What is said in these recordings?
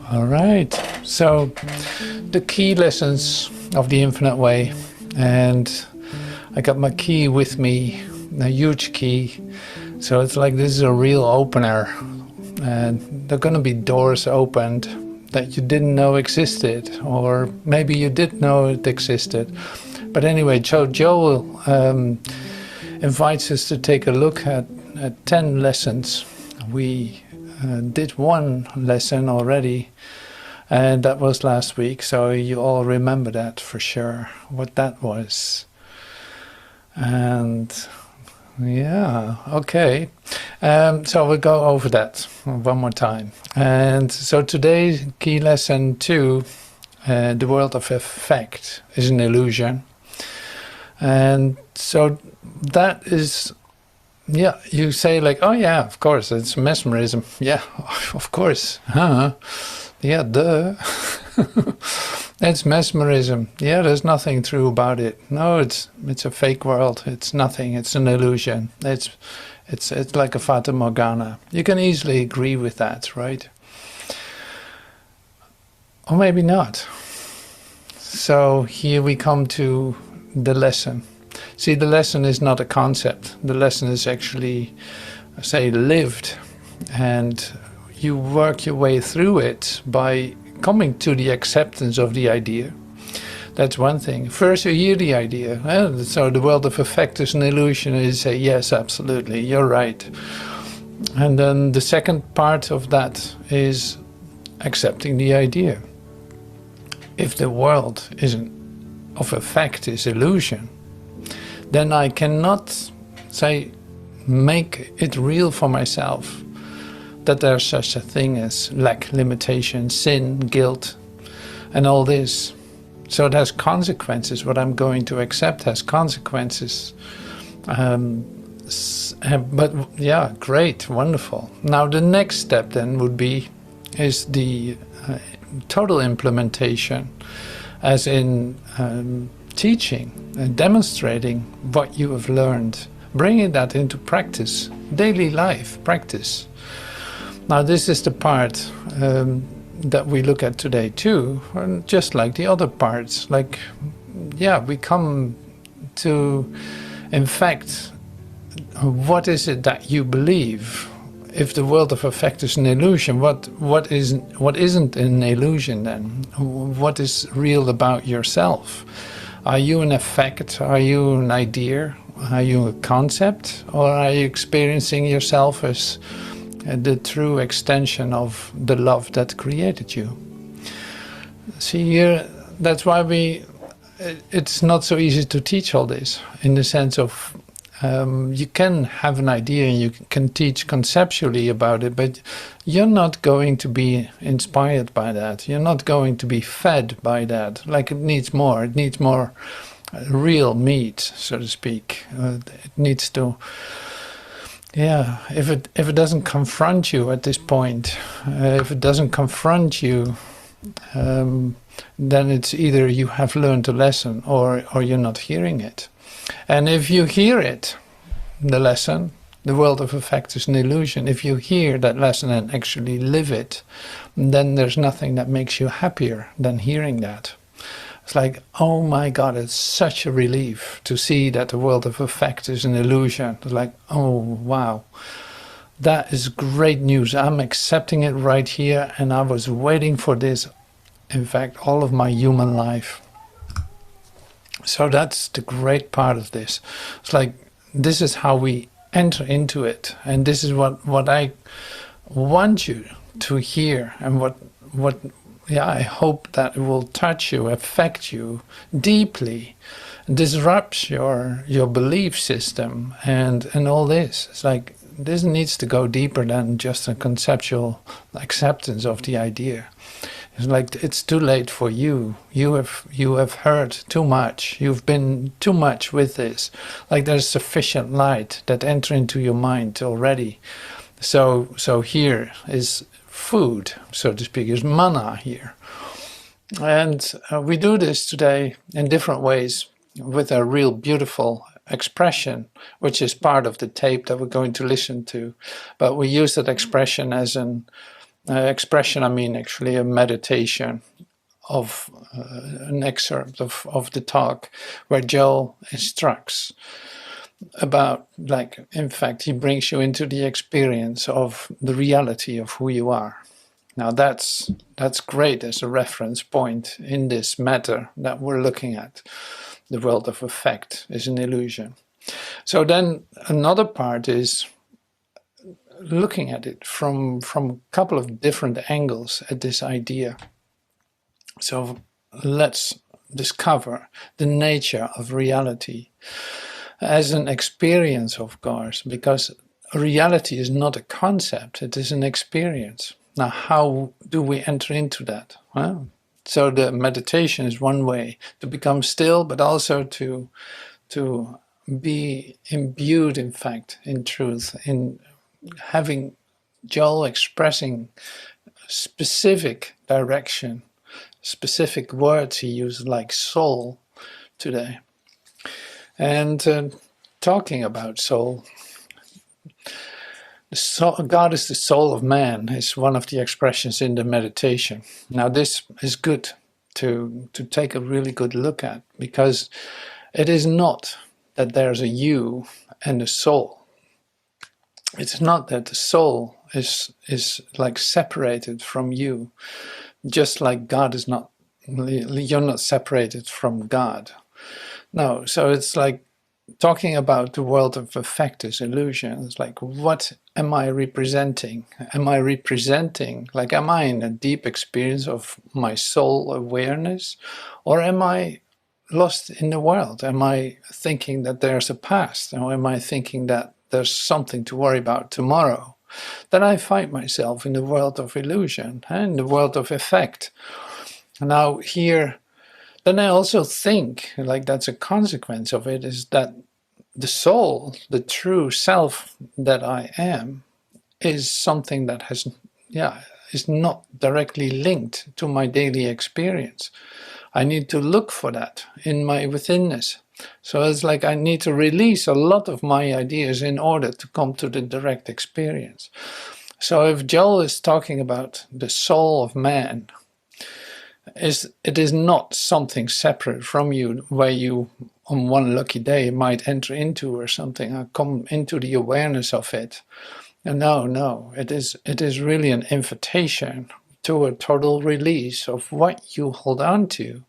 All right, so the key lessons of the infinite way, and I got my key with me, a huge key, so it's like this is a real opener, and there are going to be doors opened that you didn't know existed, or maybe you did know it existed. But anyway, Joel invites us to take a look at 10 lessons. We did one lesson already, and that was last week, so you all remember that for sure, what that was. And yeah, okay, so we'll go over that one more time. And so today's key lesson 2, the world of effect is an illusion. And so that is, yeah, you say like, oh yeah, of course, it's mesmerism. Yeah, of course. Yeah, duh. It's mesmerism. Yeah, there's nothing true about it. No, it's a fake world. It's nothing. It's an illusion. It's like a Fata Morgana. You can easily agree with that, right? Or maybe not. So here we come to the lesson. See, the lesson is not a concept. The lesson is actually, say, lived. And you work your way through it by coming to the acceptance of the idea. That's one thing. First you hear the idea. So the world of effect is an illusion. And you say, yes, absolutely, you're right. And then the second part of that is accepting the idea. If the world of effect is illusion, then I cannot, say, make it real for myself that there's such a thing as lack, limitation, sin, guilt, and all this. So it has consequences. What I'm going to accept has consequences. But yeah, great, wonderful. Now the next step then is the total implementation, as in teaching and demonstrating what you have learned, bringing that into practice, daily life practice. Now this is the part that we look at today too, and just like the other parts. Like, yeah, we come to, in fact, what is it that you believe? If the world of effect is an illusion, what isn't an illusion then? What is real about yourself? Are you an effect? Are you an idea? Are you a concept? Or are you experiencing yourself as the true extension of the love that created you? See here, that's why it's not so easy to teach all this, in the sense of you can have an idea and you can teach conceptually about it, but you're not going to be inspired by that. You're not going to be fed by that. Like, it needs more real meat, so to speak. It needs to, yeah, if it doesn't confront you at this point, if it doesn't confront you, then it's either you have learned a lesson or you're not hearing it. And if you hear it, the lesson, the world of effect is an illusion, if you hear that lesson and actually live it, then there's nothing that makes you happier than hearing that. It's like, oh my God, it's such a relief to see that the world of effect is an illusion. It's like, oh wow, that is great news. I'm accepting it right here, and I was waiting for this, in fact, all of my human life. So that's the great part of this. It's like, this is how we enter into it, and this is what I want you to hear, and what I hope that it will touch you, affect you deeply, disrupts your belief system and all this. It's like, this needs to go deeper than just a conceptual acceptance of the idea. It's like, it's too late for you. You have heard too much. You've been too much with this. Like, there's sufficient light that enter into your mind already. So here is food, so to speak, is manna here. And we do this today in different ways with a real beautiful expression, which is part of the tape that we're going to listen to. But we use that expression as an expression, I mean actually a meditation of an excerpt of the talk where Joel instructs about, like, in fact, he brings you into the experience of the reality of who you are. Now that's great as a reference point in this matter that we're looking at. The world of effect is an illusion. So then another part is looking at it from a couple of different angles at this idea. So let's discover the nature of reality as an experience, of course, because reality is not a concept, it is an experience. Now, how do we enter into that? Well, so the meditation is one way to become still, but also to be imbued, in fact, in truth, in having Joel expressing specific direction, specific words he used like soul today. And talking about soul, God is the soul of man is one of the expressions in the meditation. Now this is good to take a really good look at, because it is not that there's a you and a soul. It's not that the soul is like separated from you, just like God is not, you're not separated from God. No, so it's like talking about the world of effect is illusion. It's like, what am I representing? Am I representing, like, am I in a deep experience of my soul awareness? Or am I lost in the world? Am I thinking that there's a past? Or am I thinking that there's something to worry about tomorrow? Then I find myself in the world of illusion, in the world of effect. Now here, then I also think, like, that's a consequence of it, is that the soul, the true self that I am, is something that has, is not directly linked to my daily experience. I need to look for that in my withinness. So it's like I need to release a lot of my ideas in order to come to the direct experience. So if Joel is talking about the soul of man, it is not something separate from you, where you on one lucky day might enter into or something, or come into the awareness of it. And no, it is really an invitation to a total release of what you hold on to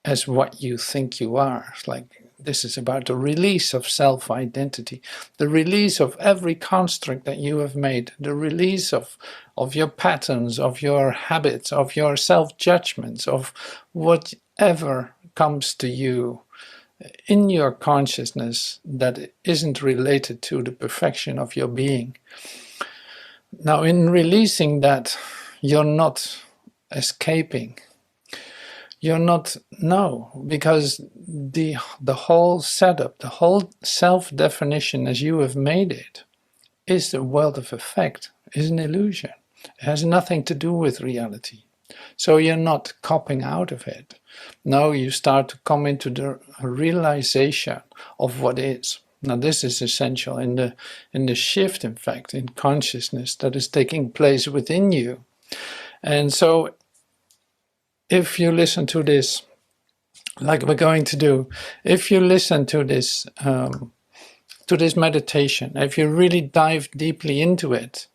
as what you think you are. It's like, this is about the release of self-identity, the release of every construct that you have made, the release of your patterns, of your habits, of your self-judgments, of whatever comes to you in your consciousness that isn't related to the perfection of your being. Now, in releasing that, you're not escaping. You're not, no, because the whole setup, the whole self-definition as you have made it, is the world of effect, is an illusion. It has nothing to do with reality. So you're not copping out of it. No, you start to come into the realization of what is. Now this is essential in the shift, in fact, in consciousness that is taking place within you. And so if you listen to this, like we're going to do, if you listen to this meditation, if you really dive deeply into it,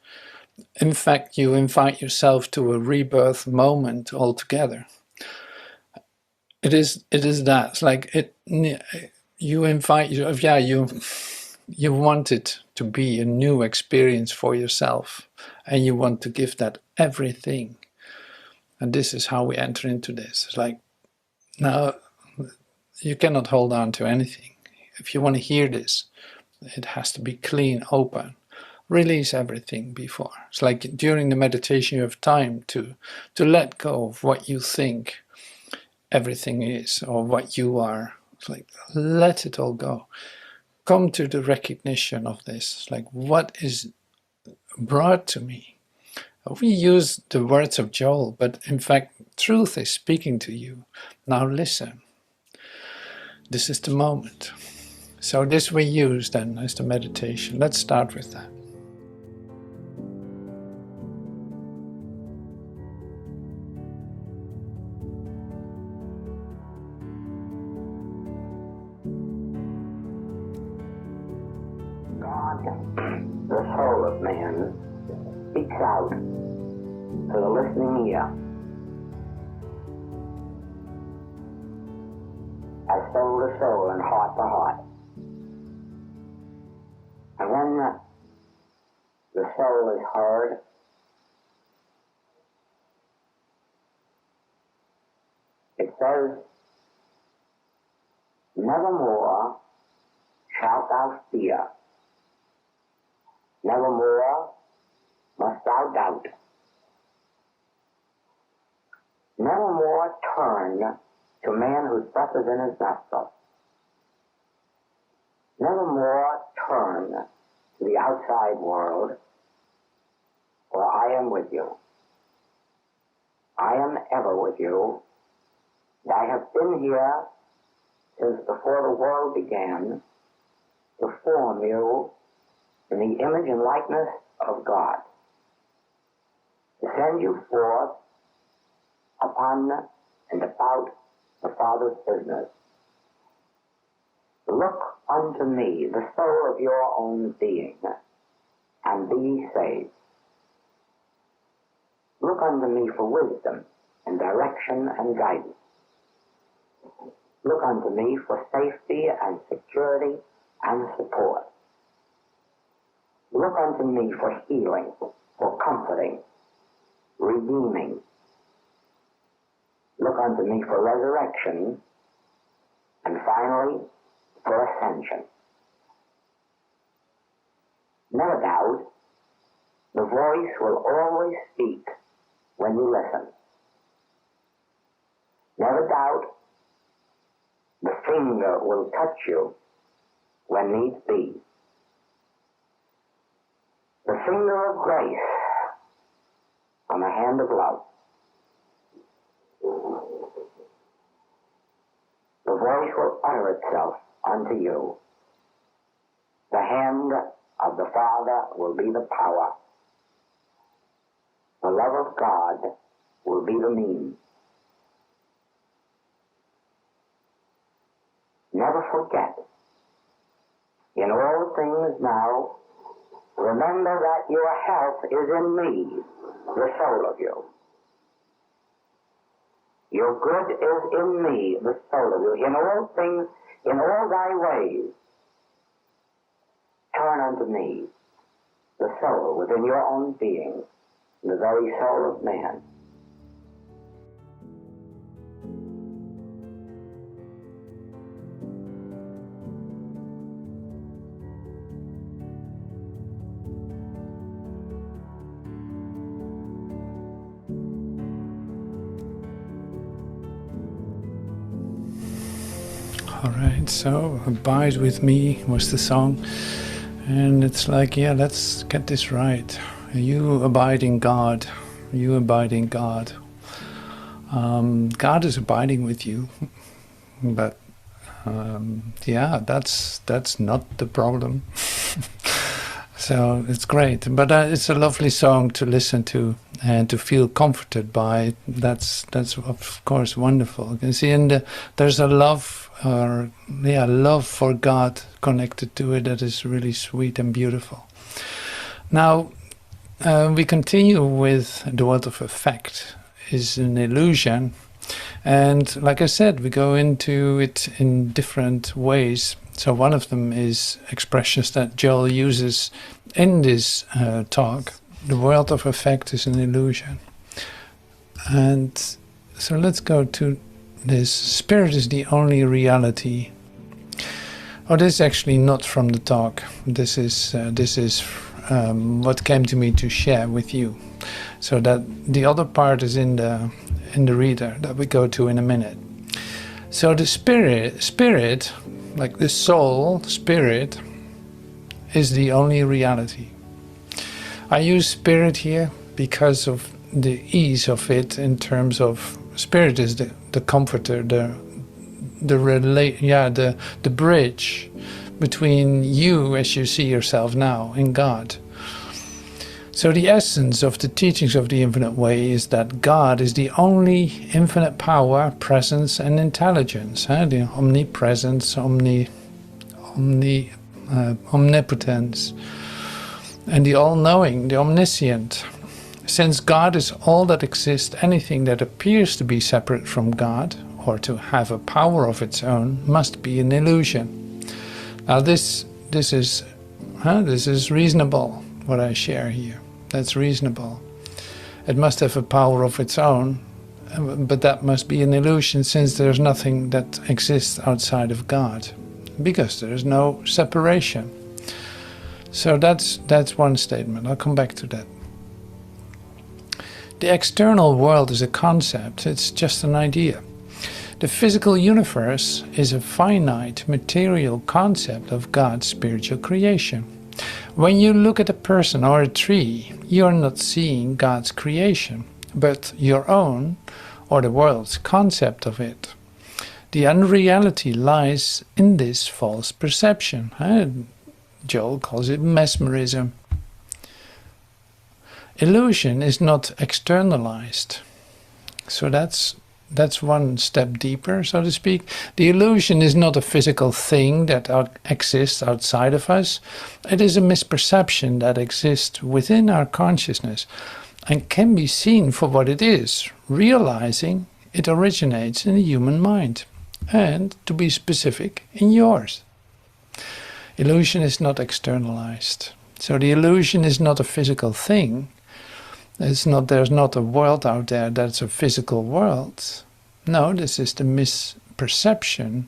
in fact, you invite yourself to a rebirth moment altogether. It is that. It's like you invite you want it to be a new experience for yourself, and you want to give that everything. And this is how we enter into this. It's like, now, you cannot hold on to anything. If you want to hear this, it has to be clean, open. Release everything before. It's like during the meditation you have time to let go of what you think everything is or what you are. It's like, let it all go. Come to the recognition of this. It's like, what is brought to me? We use the words of Joel, but in fact, truth is speaking to you. Now listen. This is the moment. So this we use then as the meditation. Let's start with that. soul of man speaks out to the listening ear as soul to soul and heart to heart. And when the soul is heard, it says, nevermore shalt thou fear, nevermore must thou doubt, nevermore turn to man whose breath is in his nostrils, nevermore turn to the outside world, for I am with you. I am ever with you, and I have been here since before the world began to form you in the image and likeness of God, to send you forth upon and about the Father's business. Look unto me, the soul of your own being, and be ye saved. Look unto me for wisdom and direction and guidance. Look unto me for safety and security and support. Look unto me for healing, for comforting, redeeming. Look unto me for resurrection, and finally, for ascension. Never doubt, the voice will always speak when you listen. Never doubt, the finger will touch you when needs be. The finger of grace on the hand of love. The voice will utter itself unto you. The hand of the Father will be the power. The love of God will be the means. Never forget, in all things now, remember that your health is in me, the soul of you. Your good is in me, the soul of you. In all things, in all thy ways, turn unto me, the soul within your own being, the very soul of man. All right, so Abide With Me was the song. And it's like, yeah, let's get this right. You abide in God. You abide in God. God is abiding with you. But, yeah, that's not the problem. So it's great. But it's a lovely song to listen to and to feel comforted by. That's of course wonderful. You see, there's a love for God connected to it that is really sweet and beautiful. Now, we continue with the world of effect is an illusion. And like I said, we go into it in different ways. So one of them is expressions that Joel uses in this talk. The world of effect is an illusion. And so let's go to this. Spirit is the only reality. Oh, this is actually not from the talk. This is what came to me to share with you. So that the other part is in the reader that we go to in a minute. So the spirit, like the soul, spirit, is the only reality. I use spirit here because of the ease of it in terms of spirit is the comforter, the bridge between you as you see yourself now in God. So the essence of the teachings of the Infinite Way is that God is the only infinite power, presence, and intelligence. The omnipresence, omnipotence. and the all-knowing, the omniscient. Since God is all that exists, anything that appears to be separate from God or to have a power of its own must be an illusion. Now this is reasonable, what I share here. That's reasonable. It must have a power of its own, but that must be an illusion, since there's nothing that exists outside of God, because there is no separation. So that's one statement. I'll come back to that. The external world is a concept, it's just an idea. The physical universe is a finite material concept of God's spiritual creation. When you look at a person or a tree, you're not seeing God's creation, but your own or the world's concept of it. The unreality lies in this false perception. Joel calls it mesmerism. Illusion is not externalized. So that's one step deeper, so to speak. The illusion is not a physical thing that exists outside of us. It is a misperception that exists within our consciousness and can be seen for what it is, realizing it originates in the human mind, and, to be specific, in yours. Illusion is not externalized. So the illusion is not a physical thing. There's not a world out there that's a physical world. No, this is the misperception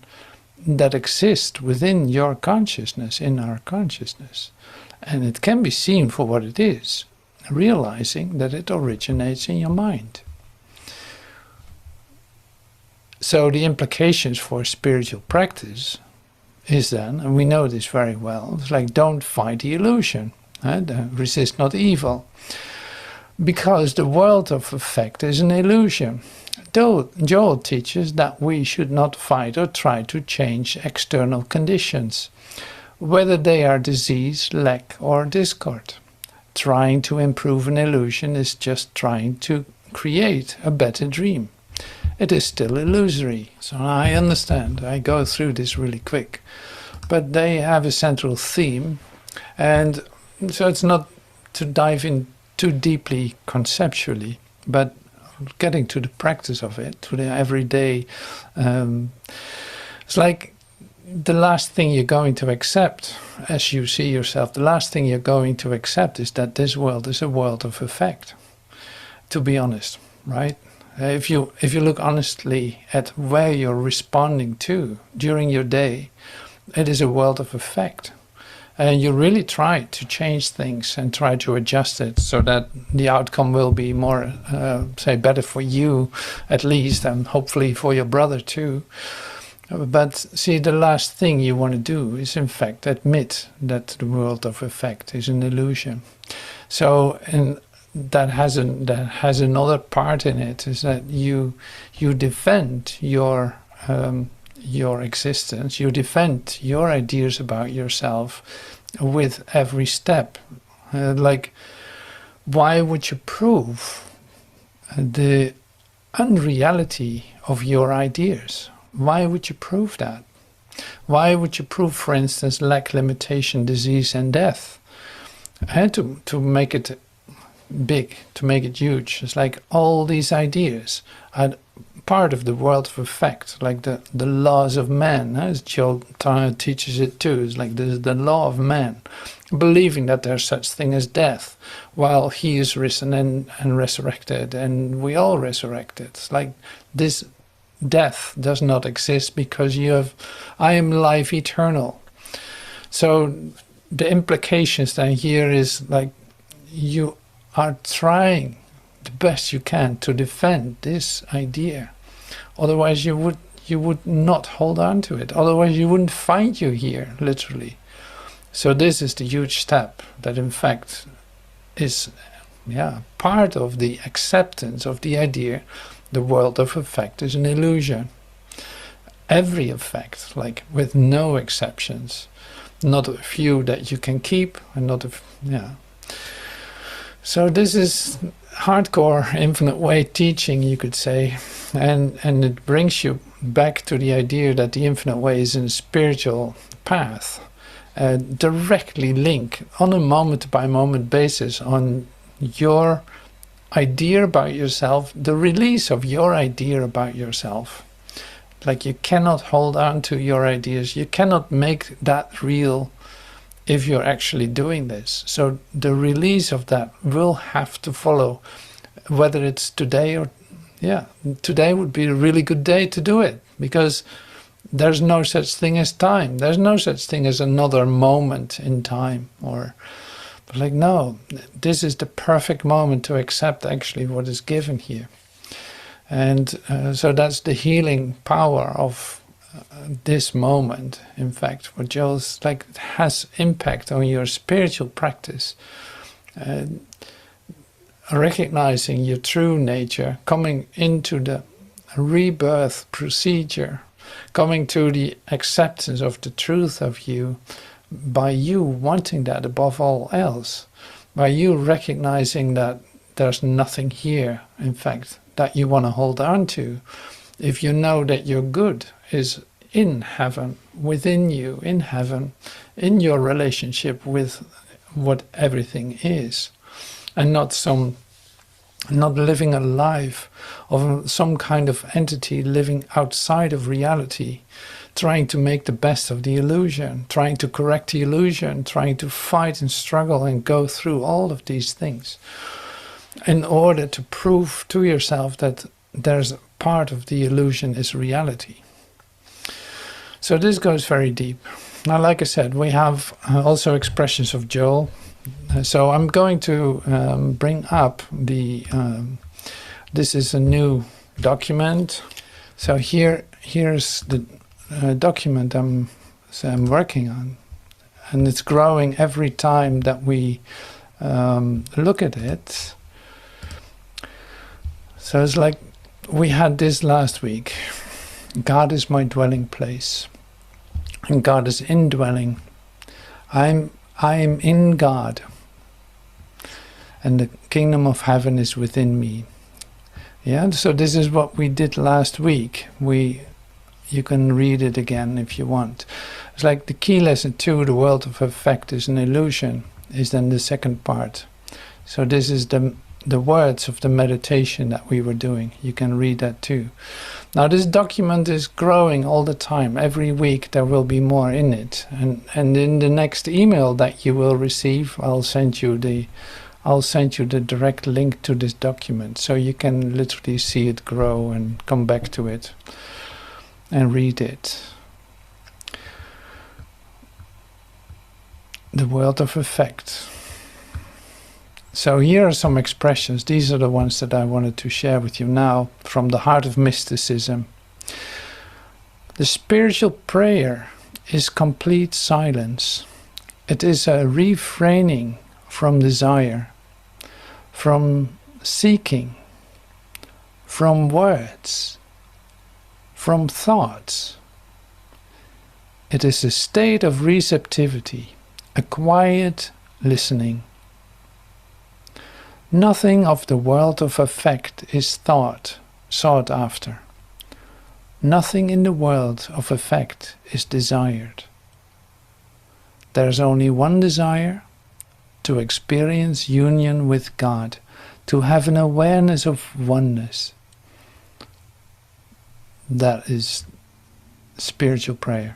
that exists within your consciousness, in our consciousness. And it can be seen for what it is, realizing that it originates in your mind. So the implications for spiritual practice is then, and we know this very well, it's like, don't fight the illusion, resist not evil. Because the world of effect is an illusion. Joel teaches that we should not fight or try to change external conditions, whether they are disease, lack, or discord. Trying to improve an illusion is just trying to create a better dream. It is still illusory. So I understand, I go through this really quick. But they have a central theme, and so it's not to dive in too deeply conceptually, but getting to the practice of it, to the everyday. It's like the last thing you're going to accept as you see yourself, the last thing you're going to accept is that this world is a world of effect, to be honest, right? If you look honestly at where you're responding to during your day, it is a world of effect. And you really try to change things and try to adjust it so that the outcome will be more, better for you at least, and hopefully for your brother too. But see, the last thing you want to do is in fact admit that the world of effect is an illusion. So, and that has another part in it, is that you defend your existence, you defend your ideas about yourself with every step. Like, why would you prove the unreality of your ideas? Why would you prove that? Why would you prove, for instance, lack, limitation, disease, and death? And to make it big, to make it huge. It's like all these ideas are part of the world of effect, like the laws of man, as Joel teaches it too. It's like the law of man, believing that there's such thing as death, while he is risen and resurrected, and we all resurrected. It's like this death does not exist because I am life eternal. So the implications then here is like you are trying the best you can to defend this idea. Otherwise you would not hold on to it. Otherwise you wouldn't find you here, literally. So this is the huge step that in fact is part of the acceptance of the idea the world of effect is an illusion. Every effect, like with no exceptions. Not a few that you can keep, and not So this is hardcore infinite way teaching, you could say, and it brings you back to the idea that the infinite way is a spiritual path, directly link on a moment-by-moment basis on your idea about yourself, the release of your idea about yourself. Like, you cannot hold on to your ideas. You cannot make that real if you're actually doing this. So the release of that will have to follow, whether it's today or, today would be a really good day to do it, because there's no such thing as time. There's no such thing as another moment in time. But like, no, this is the perfect moment to accept actually what is given here. And so that's the healing power of this moment. In fact, what Joel's like, it has impact on your spiritual practice. Recognizing your true nature, coming into the rebirth procedure, coming to the acceptance of the truth of you, by you wanting that above all else, by you recognizing that there's nothing here, in fact, that you want to hold on to. If you know that your good is in heaven, within you, in heaven, in your relationship with what everything is, and not living a life of some kind of entity living outside of reality, trying to make the best of the illusion, trying to correct the illusion, trying to fight and struggle and go through all of these things in order to prove to yourself that there's a part of the illusion is reality. So this goes very deep. Now, like I said, we have also expressions of Joel. So I'm going to bring up this is a new document. So here's the document I'm working on, and it's growing every time that we look at it. So it's like we had this last week. God is my dwelling place, and God is indwelling. I am in God, and the kingdom of heaven is within me. Yeah, so this is what we did last week. You can read it again if you want. It's like the key lesson 2, the world of effect is an illusion, is then the second part. So this is the words of the meditation that we were doing. You can read that too. Now this document is growing all the time. Every week there will be more in it. And in the next email that you will receive, I'll send you the direct link to this document, so you can literally see it grow and come back to it and read it. The world of effect. So here are some expressions. These are the ones that I wanted to share with you now from the heart of mysticism. The spiritual prayer is complete silence. It is a refraining from desire, from seeking, from words, from thoughts. It is a state of receptivity, a quiet listening. Nothing of the world of effect is sought after. Nothing in the world of effect is desired. There is only one desire: to experience union with God, to have an awareness of oneness. That is spiritual prayer.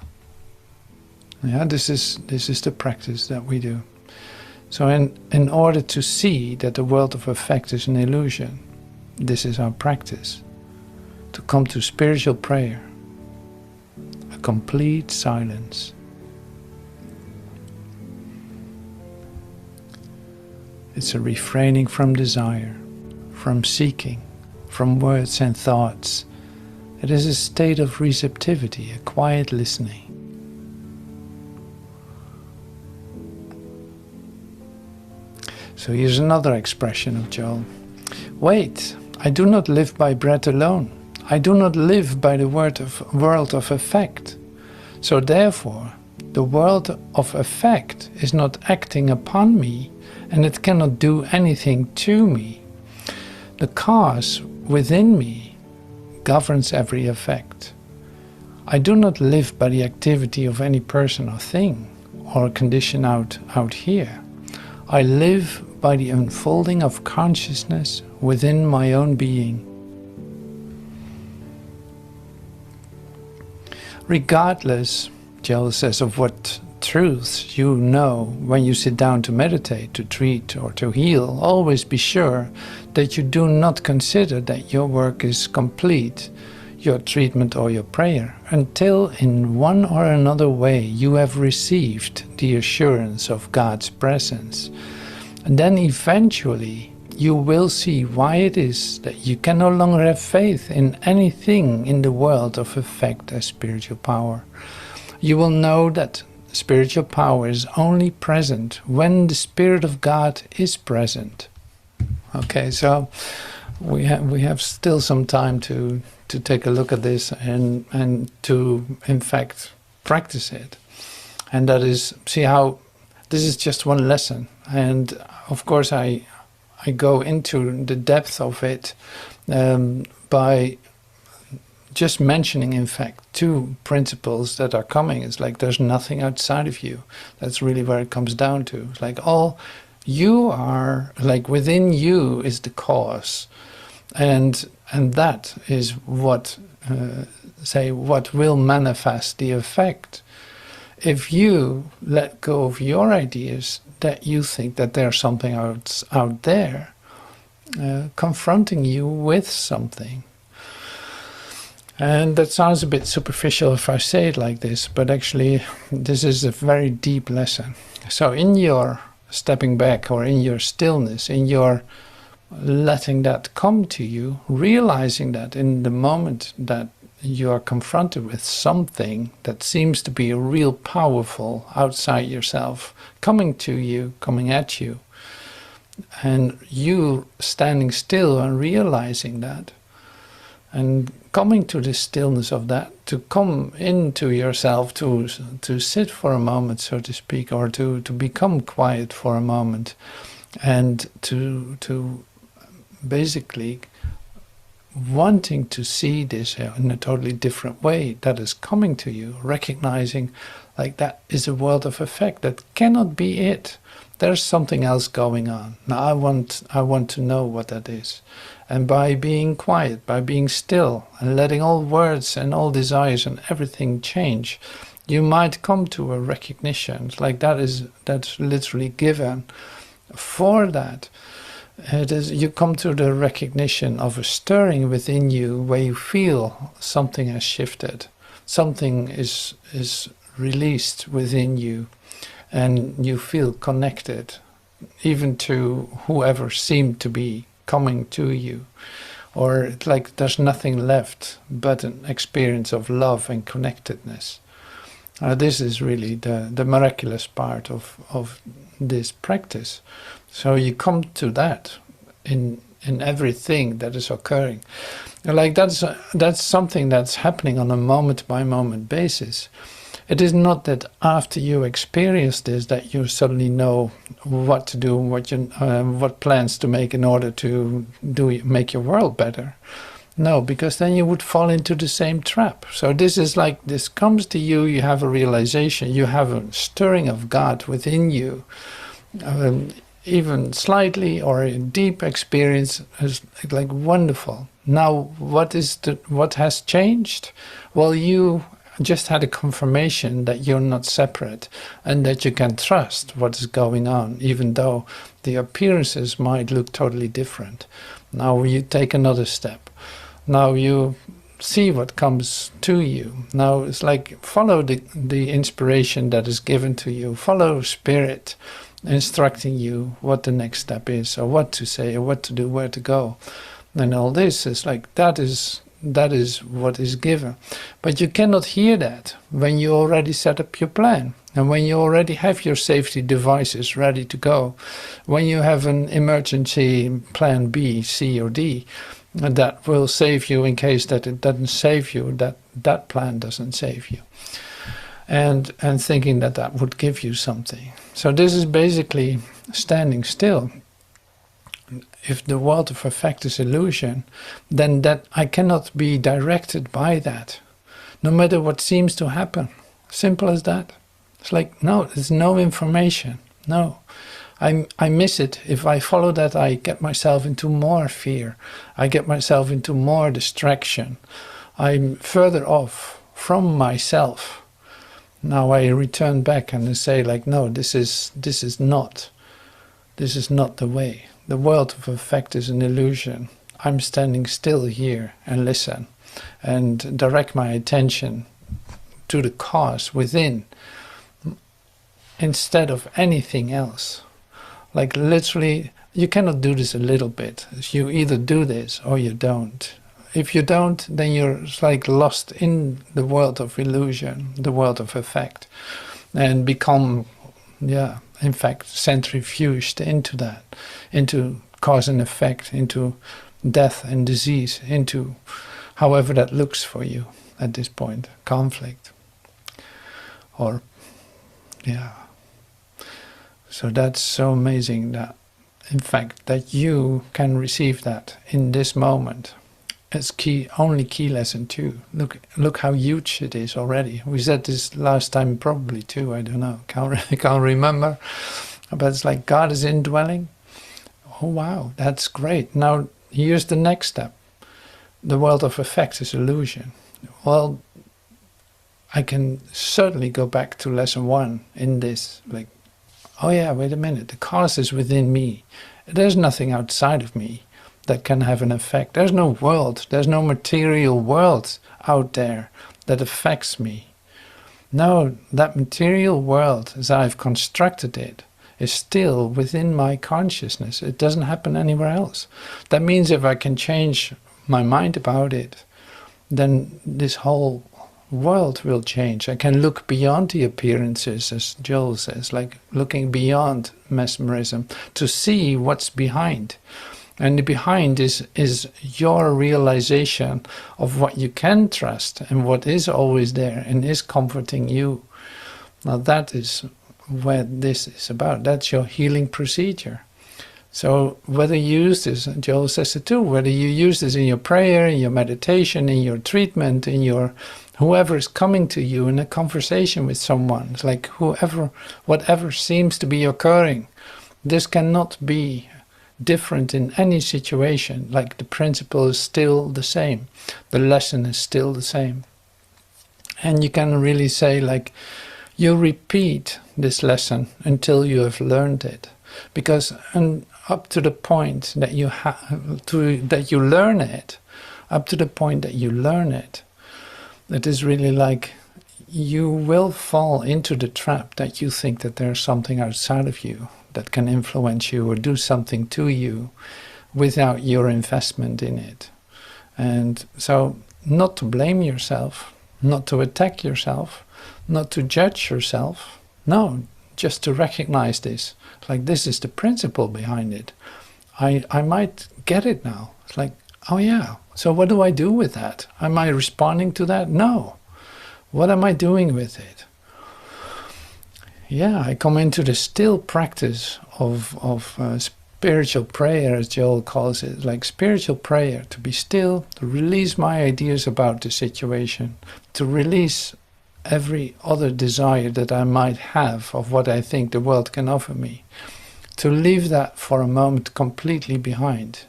Yeah, this is the practice that we do. So in order to see that the world of effect is an illusion, this is our practice. To come to spiritual prayer, a complete silence. It's a refraining from desire, from seeking, from words and thoughts. It is a state of receptivity, a quiet listening. So here's another expression of Joel. Wait, I do not live by bread alone. I do not live by the world of effect. So therefore, the world of effect is not acting upon me, and it cannot do anything to me. The cause within me governs every effect. I do not live by the activity of any person or thing, or condition out here. I live by the unfolding of consciousness within my own being. Regardless, Joel says, of what truths you know when you sit down to meditate, to treat, or to heal, always be sure that you do not consider that your work is complete, your treatment or your prayer, until in one or another way you have received the assurance of God's presence. And then eventually you will see why it is that you can no longer have faith in anything in the world of effect as spiritual power. You will know that spiritual power is only present when the Spirit of God is present. Okay, so we have still some time to take a look at this and to in fact practice it. And that is, see how this is just one lesson, and of course I go into the depth of it by just mentioning in fact two principles that are coming. It's like there's nothing outside of you. That's really where it comes down to. It's like all you are, like within you is the cause, and that is what what will manifest the effect. If you let go of your ideas that you think that there's something out there confronting you with something. And that sounds a bit superficial if I say it like this, but actually this is a very deep lesson. So in your stepping back, or in your stillness, in your letting that come to you, realizing that in the moment that you are confronted with something that seems to be real powerful outside yourself, coming to you, coming at you, and you standing still and realizing that, and coming to the stillness of that, to come into yourself, to sit for a moment, so to speak, or to become quiet for a moment, and to basically wanting to see this in a totally different way that is coming to you, recognizing like that is a world of effect, that cannot be it. There's something else going on. Now I want to know what that is. And by being quiet, by being still, and letting all words and all desires and everything change, you might come to a recognition. It's like that's literally given. For that, it is, you come to the recognition of a stirring within you where you feel something has shifted, something is released within you, and you feel connected, even to whoever seemed to be coming to you, or it's like there's nothing left but an experience of love and connectedness. This is really the miraculous part of this practice. So you come to that in everything that is occurring. Like that's something that's happening on a moment by moment basis. It is not that after you experience this that you suddenly know what to do, what plans to make in order to make your world better. No, because then you would fall into the same trap. So this is like, this comes to you, you have a realization, you have a stirring of God within you, even slightly, or a deep experience is like wonderful. Now, what has changed? Well, you just had a confirmation that you're not separate and that you can trust what is going on, even though the appearances might look totally different. Now you take another step. Now you see what comes to you. Now it's like follow the inspiration that is given to you. Follow Spirit instructing you what the next step is, or what to say, or what to do, where to go. And all this is like, that is what is given. But you cannot hear that when you already set up your plan, and when you already have your safety devices ready to go, when you have an emergency plan B, C or D that will save you in case that it doesn't save you, that plan doesn't save you, and thinking that would give you something. So this is basically standing still. If the world of effect is illusion, then that I cannot be directed by that, no matter what seems to happen. Simple as that. It's like, no, there's no information. No. I miss it. If I follow that, I get myself into more fear. I get myself into more distraction. I'm further off from myself. Now I return back and say like, no, this is not the way. The world of effect is an illusion. I'm standing still here and listen and direct my attention to the cause within instead of anything else. Like literally, you cannot do this a little bit. You either do this or you don't. If you don't, then you're like lost in the world of illusion, the world of effect, and become, in fact, centrifuged into that, into cause and effect, into death and disease, into however that looks for you at this point, conflict, or, So that's so amazing that, in fact, that you can receive that in this moment. It's only key lesson 2. Look how huge it is already. We said this last time probably too, I don't know, can't remember. But it's like God is indwelling. Oh wow, that's great. Now here's the next step. The world of effect is illusion. Well, I can certainly go back to lesson 1 in this, like, oh yeah, wait a minute, the cause is within me. There's nothing outside of me that can have an effect. There's no world, there's no material world out there that affects me. No, that material world, as I've constructed it, is still within my consciousness. It doesn't happen anywhere else. That means if I can change my mind about it, then this whole world will change. I can look beyond the appearances, as Joel says, like looking beyond mesmerism to see what's behind. And the behind is your realization of what you can trust and what is always there and is comforting you. Now that is what this is about. That's your healing procedure. So whether you use this, Joel says it too, whether you use this in your prayer, in your meditation, in your treatment, in your whoever is coming to you in a conversation with someone, it's like whatever seems to be occurring, this cannot be different in any situation. Like the principle is still the same, the lesson is still the same. And you can really say like, you repeat this lesson until you have learned it, because up to the point that you learn it, up to the point that you learn it, it is really like you will fall into the trap that you think that there's something outside of you that can influence you or do something to you without your investment in it. And so not to blame yourself, not to attack yourself, not to judge yourself, no, just to recognize this. Like this is the principle behind it. I might get it now. It's like, oh yeah, so what do I do with that? Am I responding to that? No. What am I doing with it? Yeah, I come into the still practice of spiritual prayer, as Joel calls it, like spiritual prayer, to be still, to release my ideas about the situation, to release every other desire that I might have of what I think the world can offer me, to leave that for a moment completely behind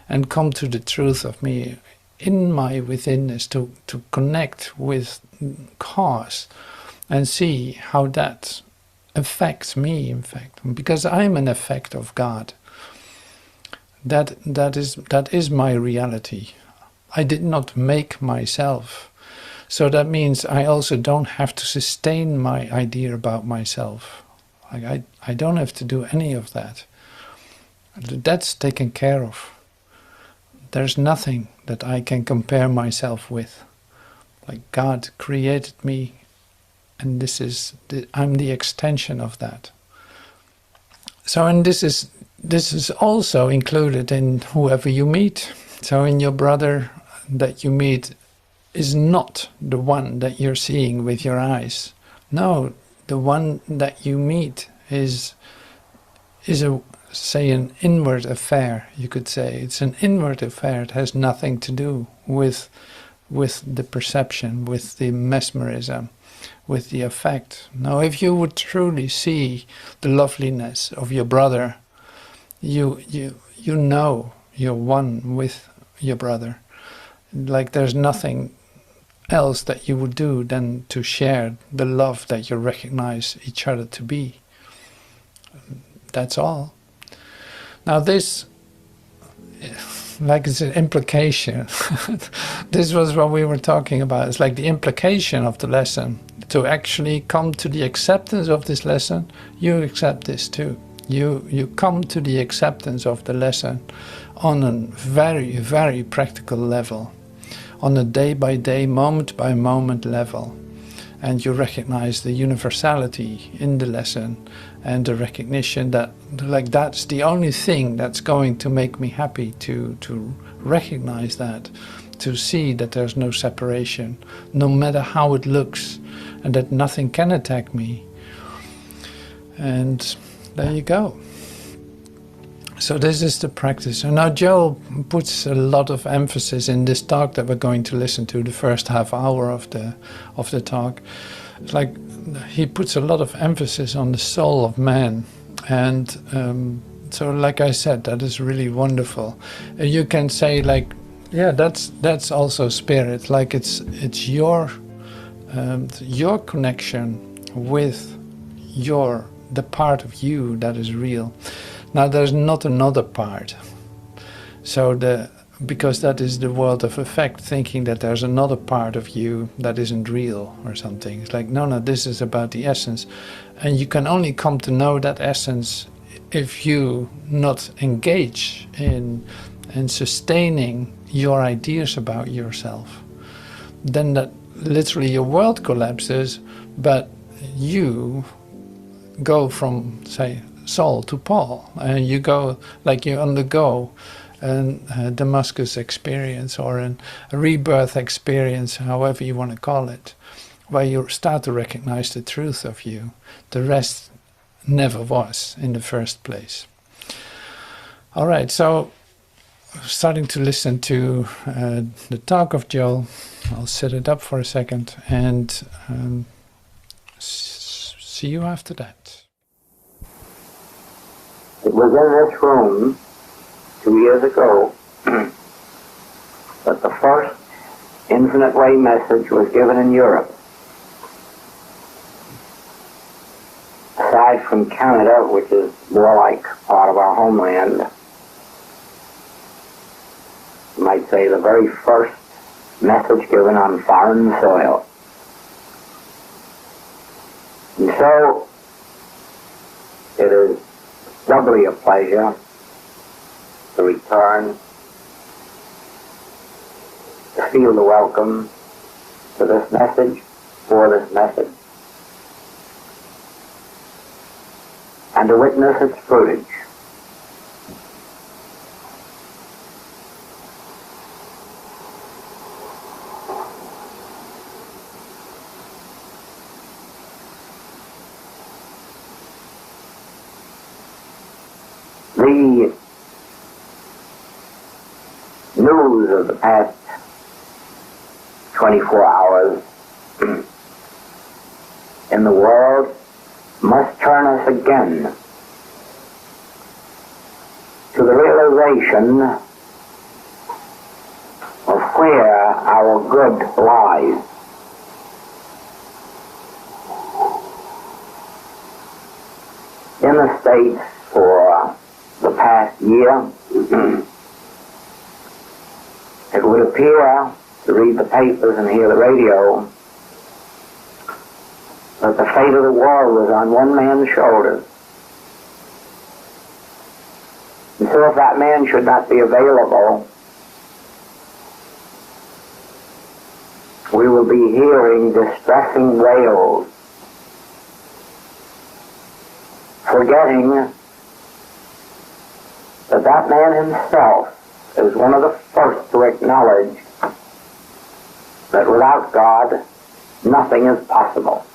and come to the truth of me in my withinness, to connect with cause and see how that affects me, in fact, because I'm an effect of God. That is my reality. I did not make myself. So that means I also don't have to sustain my idea about myself. Like I don't have to do any of that. That's taken care of. There's nothing that I can compare myself with. Like God created me, and I'm the extension of that. So, and this is also included in whoever you meet. So in your brother that you meet is not the one that you're seeing with your eyes. No, the one that you meet is an inward affair, you could say. It's an inward affair. It has nothing to do with the perception, with the mesmerism. with the effect. Now, if you would truly see the loveliness of your brother, you know you're one with your brother. Like there's nothing else that you would do than to share the love that you recognize each other to be. That's all. Now this, like it's an implication. This was what we were talking about. It's like the implication of the lesson. To actually come to the acceptance of this lesson, you accept this too. You come to the acceptance of the lesson on a very, very practical level, on a day-by-day, moment-by-moment level. And you recognize the universality in the lesson and the recognition that like that's the only thing that's going to make me happy, to recognize that, to see that there's no separation, no matter how it looks, and that nothing can attack me. And there you go. So this is the practice. And now Joel puts a lot of emphasis in this talk that we're going to listen to, the first half hour of the talk. It's like he puts a lot of emphasis on the soul of man. And so like I said, that is really wonderful. You can say like, yeah, that's also spirit. Like it's your connection with the part of you that is real. Now there's not another part. So because that is the world of effect, thinking that there's another part of you that isn't real or something. It's like, no, this is about the essence. And you can only come to know that essence if you not engage in sustaining your ideas about yourself. Then that literally your world collapses, but you go from, say, Saul to Paul, and you go like you undergo a Damascus experience or a rebirth experience, however you want to call it, where you start to recognize the truth of you. The rest never was in the first place. All right, so starting to listen to the talk of Joel. I'll set it up for a second and see you after that. It was in this room 2 years ago that the first Infinite Way message was given in Europe. Aside from Canada, which is more like part of our homeland, you might say the very first message given on foreign soil. And so it is doubly a pleasure to return, to feel the welcome to this message, for this message, and to witness its fruitage. The news of the past 24 hours in the world must turn us again to the realization of where our good lies. In the States for the past year, it would appear, to read the papers and hear the radio, that the fate of the world was on one man's shoulders. And so if that man should not be available, we will be hearing distressing wails, forgetting that that man himself is one of the first to acknowledge that without God, nothing is possible.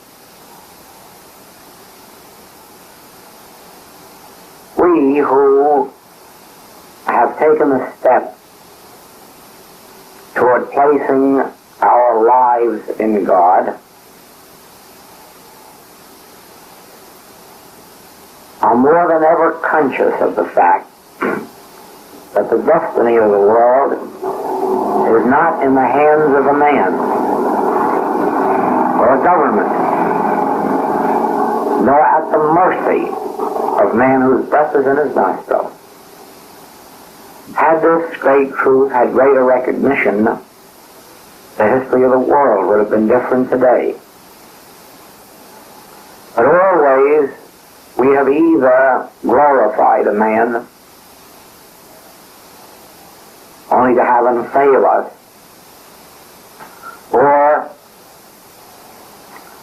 We who have taken a step toward placing our lives in God are more than ever conscious of the fact that the destiny of the world is not in the hands of a man or a government, nor at the mercy of man whose breath is in his nostril. Had this great truth had greater recognition, the history of the world would have been different today. But always we have either glorified a man only to have him fail us, or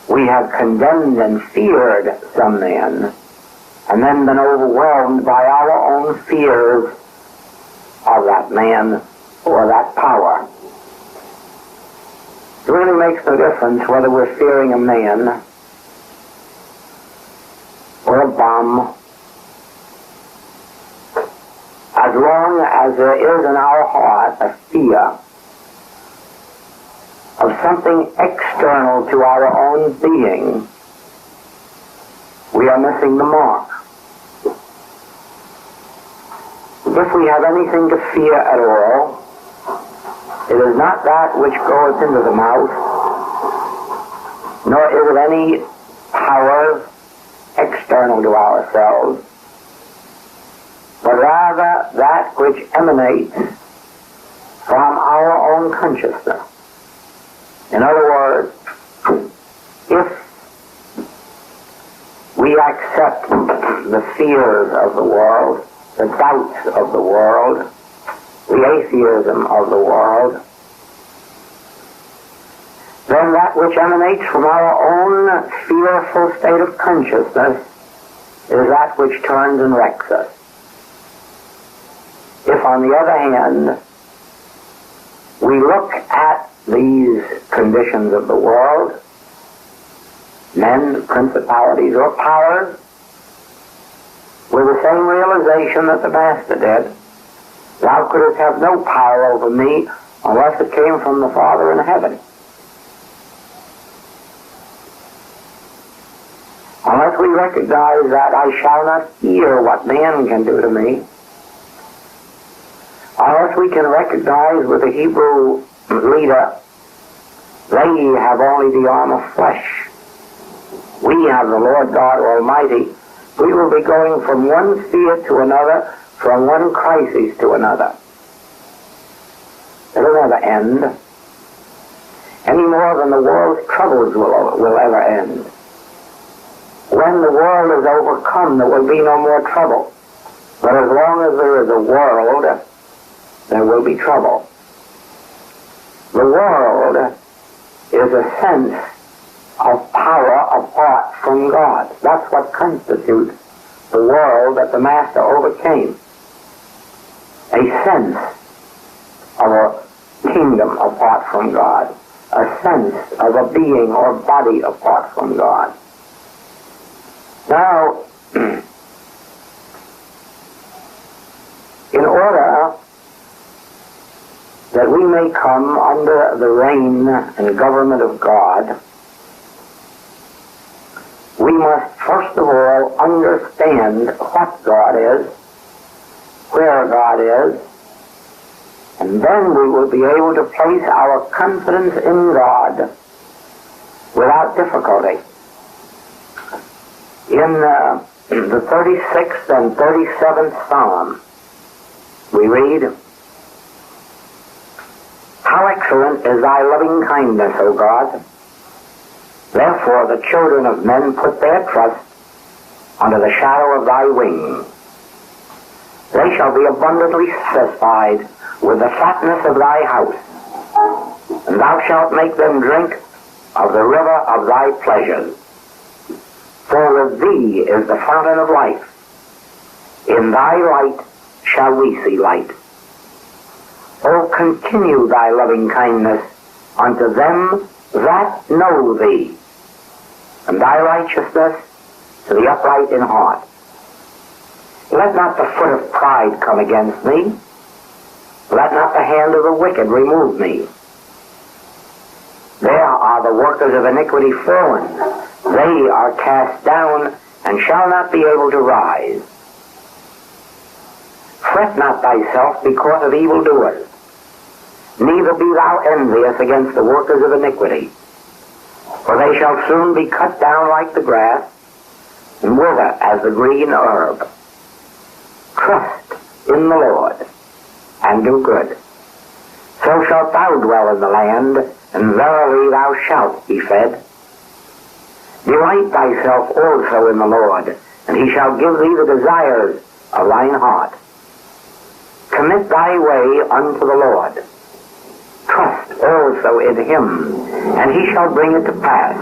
we have condemned and feared some man and then been overwhelmed by our own fears of that man or that power. It really makes no difference whether we're fearing a man or a bomb, as long as there is in our heart a fear of something external to our own being, we are missing the mark. If we have anything to fear at all, it is not that which goeth into the mouth, nor is it any powers external to ourselves, but rather that which emanates from our own consciousness. In other words, if we accept the fears of the world, the doubts of the world, the atheism of the world, then that which emanates from our own fearful state of consciousness is that which turns and wrecks us. If, on the other hand, we look at these conditions of the world, men, principalities, or powers, with the same realization that the Master did, thou couldst have no power over me unless it came from the Father in heaven. Unless we recognize that I shall not fear what man can do to me, unless we can recognize with the Hebrew leader, they have only the arm of flesh, we have the Lord God Almighty, we will be going from one fear to another, from one crisis to another. It'll never end, any more than the world's troubles will ever end. When the world is overcome, there will be no more trouble. But as long as there is a world, there will be trouble. The world is a sense of power apart from God. That's what constitutes the world that the Master overcame. A sense of a kingdom apart from God. A sense of a being or body apart from God. Now, in order that we may come under the reign and government of God, we must first of all understand what God is, where God is, and then we will be able to place our confidence in God without difficulty. In the 36th and 37th Psalm, we read, how excellent is thy loving kindness, O God! Therefore the children of men put their trust under the shadow of thy wings. They shall be abundantly satisfied with the fatness of thy house, and thou shalt make them drink of the river of thy pleasures. For with thee is the fountain of life. In thy light shall we see light. O continue thy loving kindness unto them that know thee, and thy righteousness to the upright in heart. Let not the foot of pride come against me. Let not the hand of the wicked remove me. There are the workers of iniquity fallen. They are cast down and shall not be able to rise. Fret not thyself because of evildoers, neither be thou envious against the workers of iniquity, for they shall soon be cut down like the grass, and wither as the green herb. Trust in the Lord, and do good. So shalt thou dwell in the land, and verily thou shalt be fed. Delight thyself also in the Lord, and he shall give thee the desires of thine heart. Commit thy way unto the Lord. Trust also in him, and he shall bring it to pass.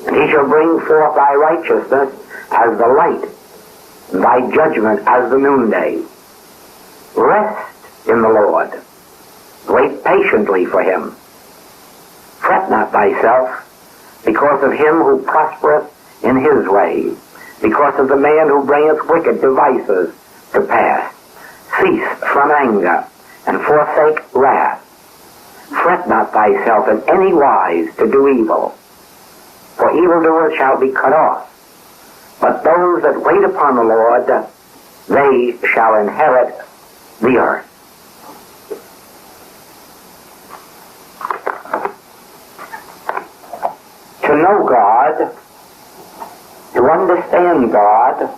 And he shall bring forth thy righteousness as the light, and thy judgment as the noonday. Rest in the Lord. Wait patiently for him. Fret not thyself because of him who prospereth in his way, because of the man who bringeth wicked devices to pass. Cease from anger, and forsake wrath. Fret not thyself in any wise to do evil, for evildoers shall be cut off. But those that wait upon the Lord, they shall inherit the earth. To know God, to understand God,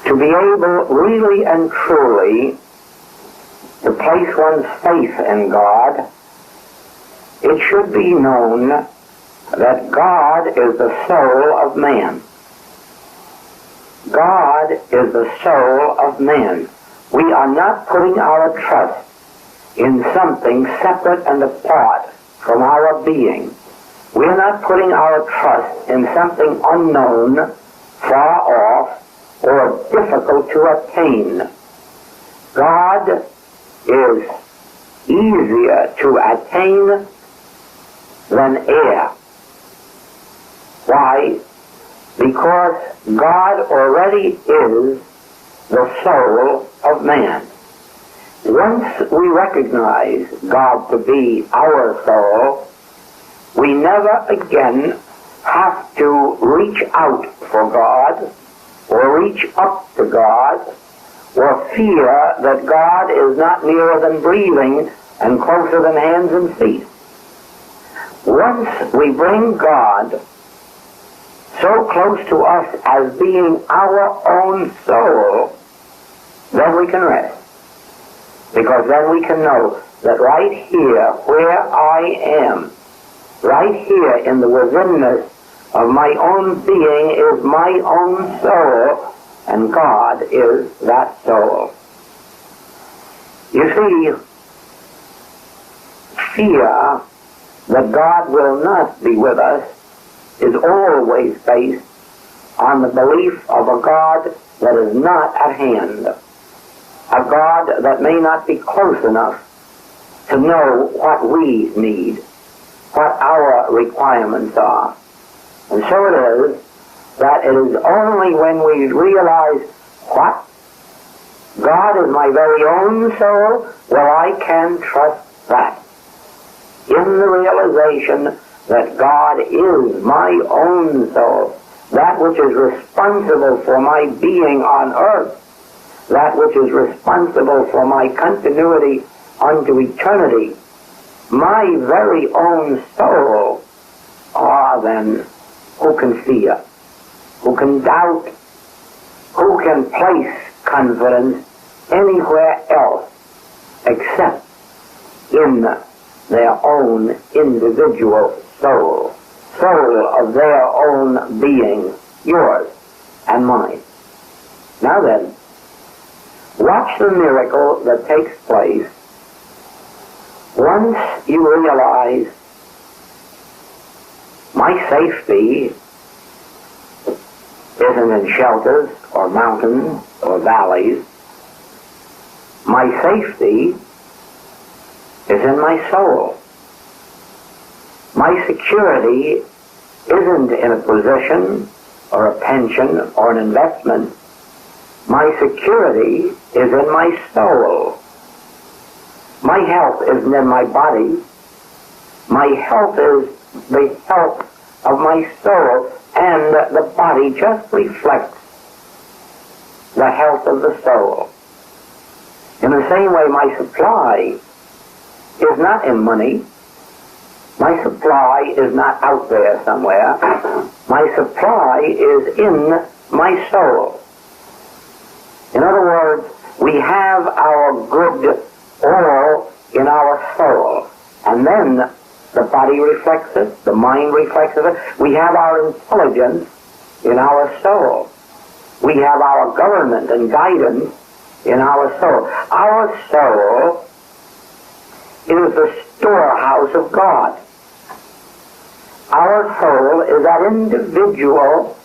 to be able really and truly to place one's faith in God, it should be known that God is the soul of man. God is the soul of man. We are not putting our trust in something separate and apart from our being. We are not putting our trust in something unknown, far off, or difficult to attain. God is easier to attain than air. Why? Because God already is the soul of man. Once we recognize God to be our soul, we never again have to reach out for God, or reach up to God, or fear that God is not nearer than breathing and closer than hands and feet. Once we bring God so close to us as being our own soul, then we can rest. Because then we can know that right here, where I am, right here in the withinness of my own being is my own soul, and God is that soul. You see, fear that God will not be with us is always based on the belief of a God that is not at hand, a God that may not be close enough to know what we need, what our requirements are. And so it is that it is only when we realize what? God is my very own soul, well, I can trust that. In the realization that God is my own soul, that which is responsible for my being on earth, that which is responsible for my continuity unto eternity, my very own soul, then who can fear? Who can doubt? Who can place confidence anywhere else except in their own individual soul of their own being, yours and mine? Now then, watch the miracle that takes place once you realize my safety isn't in shelters or mountains or valleys. My safety is in my soul. My security isn't in a position or a pension or an investment. My security is in my soul. My health isn't in my body. My health is the health of my soul, and the body just reflects the health of the soul. In the same way, my supply is not in money. My supply is not out there somewhere. My supply is in my soul. In other words, we have our good oil in our soul, and then the body reflects it, the mind reflects it. We have our intelligence in our soul. We have our government and guidance in our soul. Our soul is the storehouse of God. Our soul is that individual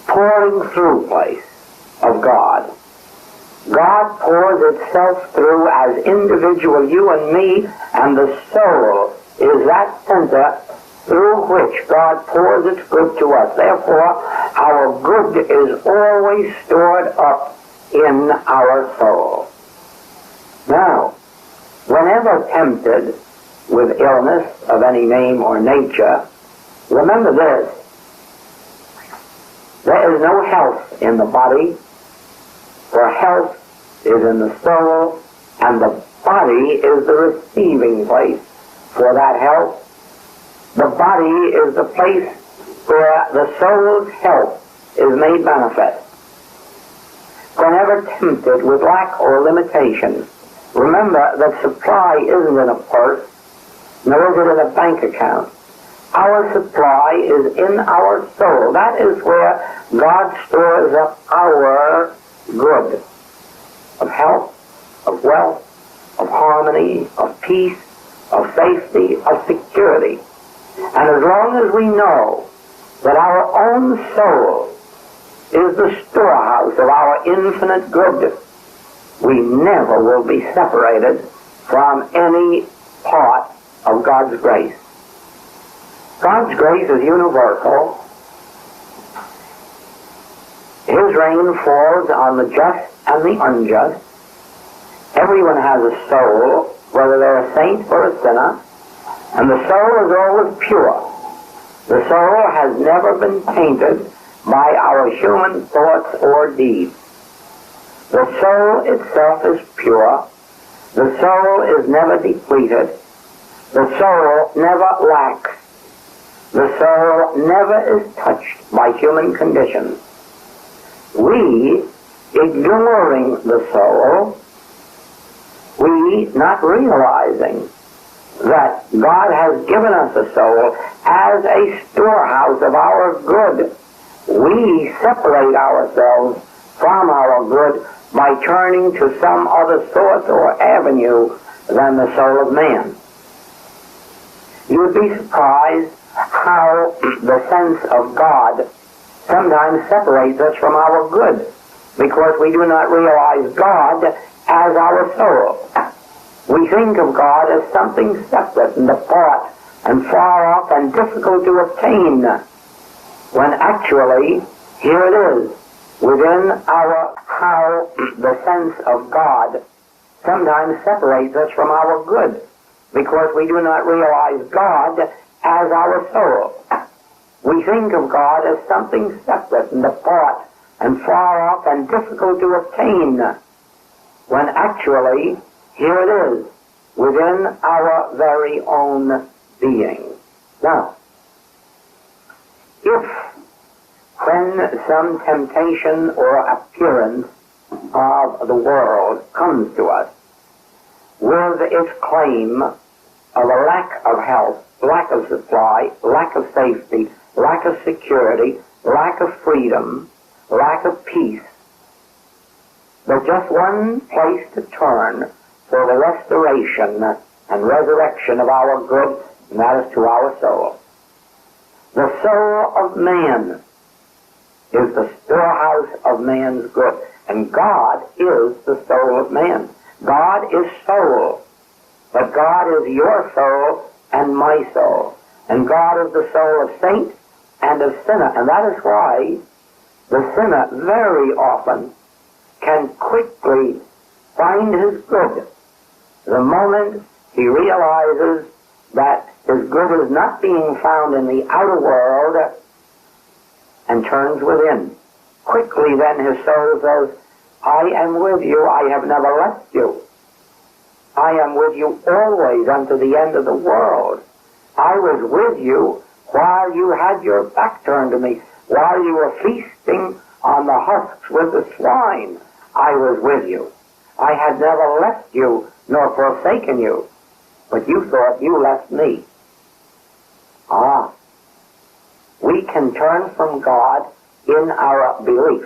pouring through place of God. God pours itself through as individual you and me, and the soul is that center through which God pours its good to us. Therefore, our good is always stored up in our soul. Now, whenever tempted with illness of any name or nature, remember this: there is no health in the body, for health is in the soul, and the body is the receiving place for that health. The body is the place where the soul's health is made manifest. Whenever tempted with lack or limitation, remember that supply isn't in a purse, nor is it in a bank account. Our supply is in our soul. That is where God stores up our good of health, of wealth, of harmony, of peace, of safety, of security. And as long as we know that our own soul is the storehouse of our infinite good, we never will be separated from any part of God's grace. God's grace is universal. His rain falls on the just and the unjust. Everyone has a soul, whether they're a saint or a sinner, and the soul is always pure. The soul has never been tainted by our human thoughts or deeds. The soul itself is pure. The soul is never depleted. The soul never lacks. The soul never is touched by human conditions. We, ignoring the soul, we not realizing that God has given us a soul as a storehouse of our good, we separate ourselves from our good by turning to some other source or avenue than the soul of man. You would be surprised how the sense of God sometimes separates us from our good, because we do not realize God as our soul. We think of God as something separate and apart and far off and difficult to obtain, when actually here it is within our, how the sense of God sometimes separates us from our good, because we do not realize God as our soul. We think of God as something separate and apart and far off and difficult to obtain, when actually here it is within our very own being. Now, if when some temptation or appearance of the world comes to us with its claim of a lack of health, lack of supply, lack of safety, lack of security, lack of freedom, lack of peace, there's just one place to turn for the restoration and resurrection of our good, and that is to our soul. The soul of man is the storehouse of man's good, and God is the soul of man. God is soul, but God is your soul and my soul, and God is the soul of saint and of sinner, and that is why the sinner very often can quickly find his good the moment he realizes that his good is not being found in the outer world and turns within. Quickly then his soul says, I am with you, I have never left you. I am with you always unto the end of the world. I was with you while you had your back turned to me, while you were feasting on the husks with the swine. I was with you. I had never left you nor forsaken you, but you thought you left me. We can turn from God in our belief,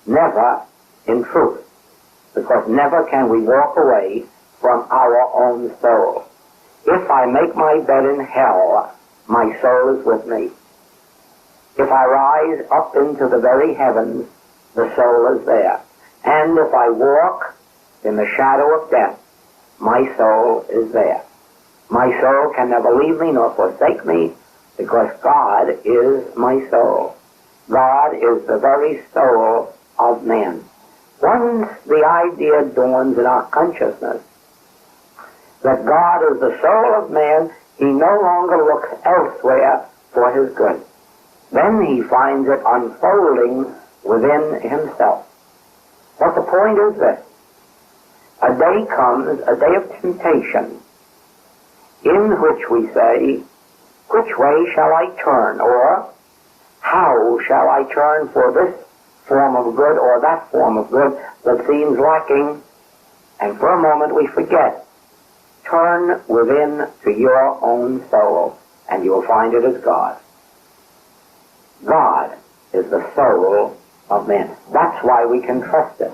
never in truth, because never can we walk away from our own soul. If I make my bed in hell, my soul is with me. If I rise up into the very heavens, the soul is there. And if I walk in the shadow of death, my soul is there. My soul can never leave me nor forsake me, because God is my soul. God is the very soul of man. Once the idea dawns in our consciousness that God is the soul of man, he no longer looks elsewhere for his good. Then he finds it unfolding within himself. But the point is this: a day comes, a day of temptation, in which we say, which way shall I turn? Or, how shall I turn for this form of good or that form of good that seems lacking? And for a moment we forget. Turn within to your own soul, and you will find it is God. God is the soul of man. That's why we can trust it.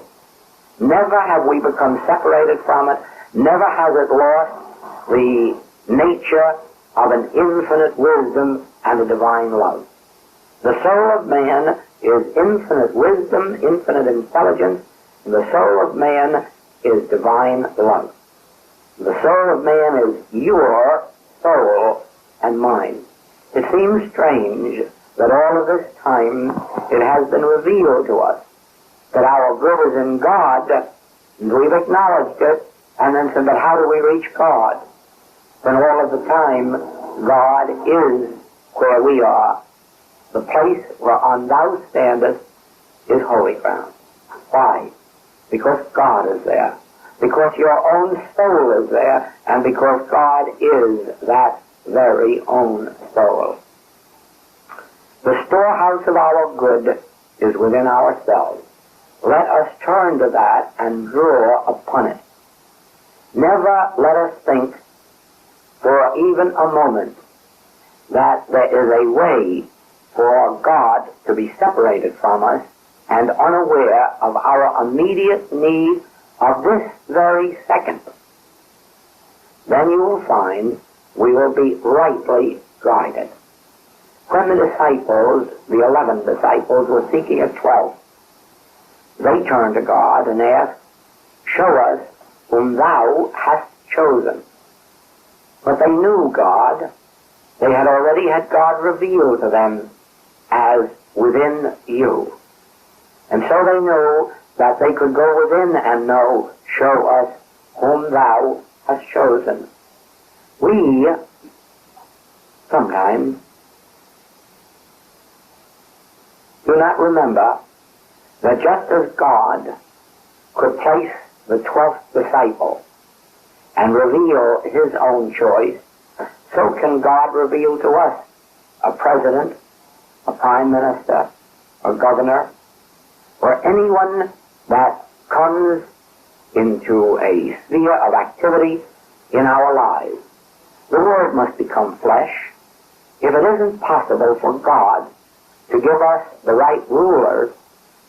Never have we become separated from it. Never has it lost the nature of an infinite wisdom and a divine love. The soul of man is infinite wisdom, infinite intelligence, and the soul of man is divine love. The soul of man is your soul and mine. It seems strange that all of this time it has been revealed to us that our good is in God, and we've acknowledged it, and then said, but how do we reach God? Then all of the time, God is where we are. The place whereon thou standest is holy ground. Why? Because God is there. Because your own soul is there, and because God is that very own soul. The storehouse of our good is within ourselves. Let us turn to that and draw upon it. Never let us think for even a moment that there is a way for God to be separated from us and unaware of our immediate need of this very second. Then you will find we will be rightly guided. When the disciples, the 11 disciples, were seeking a 12th, they turned to God and asked, show us whom thou hast chosen. But they knew God. They had already had God revealed to them as within you. And so they knew that they could go within and know, show us whom thou hast chosen. We sometimes do not remember that just as God could place the 12th disciple and reveal his own choice, so can God reveal to us a president, a prime minister, a governor, or anyone that comes into a sphere of activity in our lives. The Word must become flesh. If it isn't possible for God to give us the right rulers,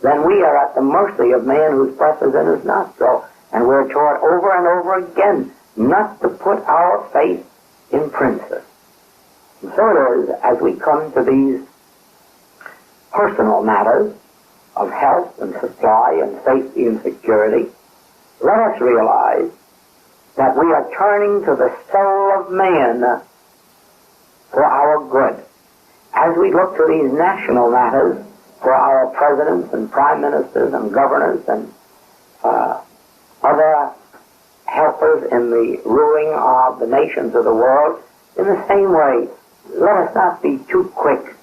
then we are at the mercy of man whose breath is in his nostril, and we're taught over and over again not to put our faith in princes. And so it is as we come to these personal matters of health and supply and safety and security, let us realize that we are turning to the soul of man for our good. As we look to these national matters for our presidents and prime ministers and governors and other helpers in the ruling of the nations of the world, In the same way, let us not be too quick